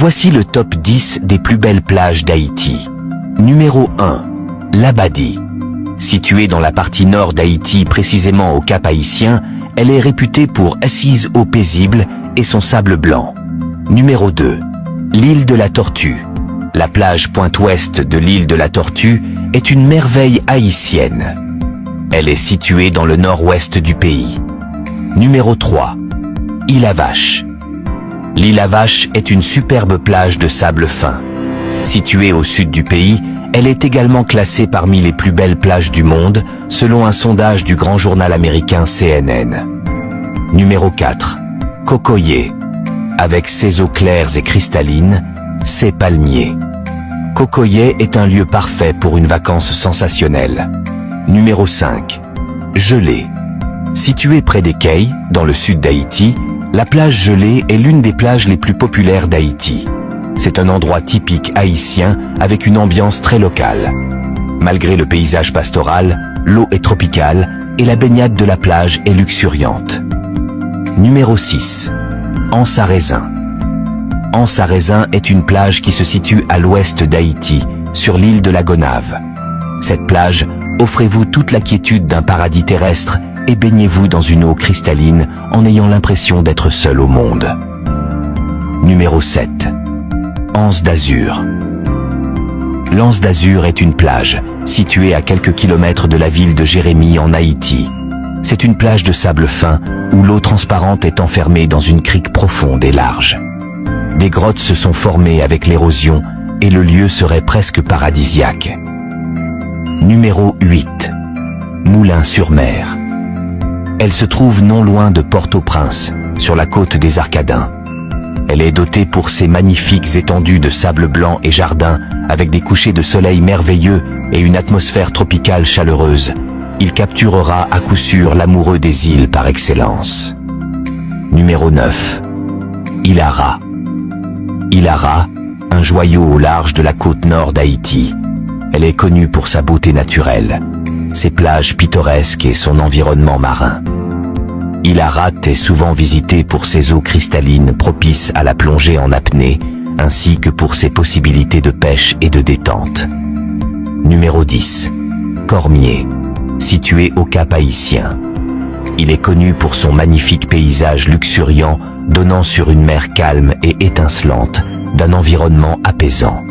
Voici le top 10 des plus belles plages d'Haïti. Numéro 1. Labadi. Située dans la partie nord d'Haïti, précisément au Cap Haïtien, elle est réputée pour assise eau paisible et son sable blanc. Numéro 2. L'île de la Tortue. La plage pointe ouest de l'île de la Tortue est une merveille haïtienne. Elle est située dans le nord-ouest du pays. Numéro 3. Île à Vache. L'île à Vache est une superbe plage de sable fin. Située au sud du pays, elle est également classée parmi les plus belles plages du monde, selon un sondage du grand journal américain CNN. Numéro 4. Cocoyer. Avec ses eaux claires et cristallines, ses palmiers. Cocoyer est un lieu parfait pour une vacance sensationnelle. Numéro 5. Gelée. Située près des quais, dans le sud d'Haïti, la plage Gelée est l'une des plages les plus populaires d'Haïti. C'est un endroit typique haïtien avec une ambiance très locale. Malgré le paysage pastoral, l'eau est tropicale et la baignade de la plage est luxuriante. Numéro 6. Anse-à-Raisin. Anse-à-Raisin est une plage qui se situe à l'ouest d'Haïti, sur l'île de la Gonâve. Cette plage, offrez-vous toute la quiétude d'un paradis terrestre et baignez-vous dans une eau cristalline en ayant l'impression d'être seul au monde. Numéro 7. Anse d'Azur. L'Anse d'Azur est une plage, située à quelques kilomètres de la ville de Jérémie en Haïti. C'est une plage de sable fin, où l'eau transparente est enfermée dans une crique profonde et large. Des grottes se sont formées avec l'érosion, et le lieu serait presque paradisiaque. Numéro 8. Moulins-sur-Mer. Elle se trouve non loin de Port-au-Prince, sur la côte des Arcadins. Elle est dotée pour ses magnifiques étendues de sable blanc et jardins, avec des couchers de soleil merveilleux et une atmosphère tropicale chaleureuse. Il capturera à coup sûr l'amoureux des îles par excellence. Numéro 9. Île à Ras. Île à Ras, un joyau au large de la côte nord d'Haïti. Elle est connue pour sa beauté naturelle, ses plages pittoresques et son environnement marin. Île à Ras est souvent visitée pour ses eaux cristallines propices à la plongée en apnée, ainsi que pour ses possibilités de pêche et de détente. Numéro 10. Cormier. Situé au Cap Haïtien. Il est connu pour son magnifique paysage luxuriant, donnant sur une mer calme et étincelante, d'un environnement apaisant.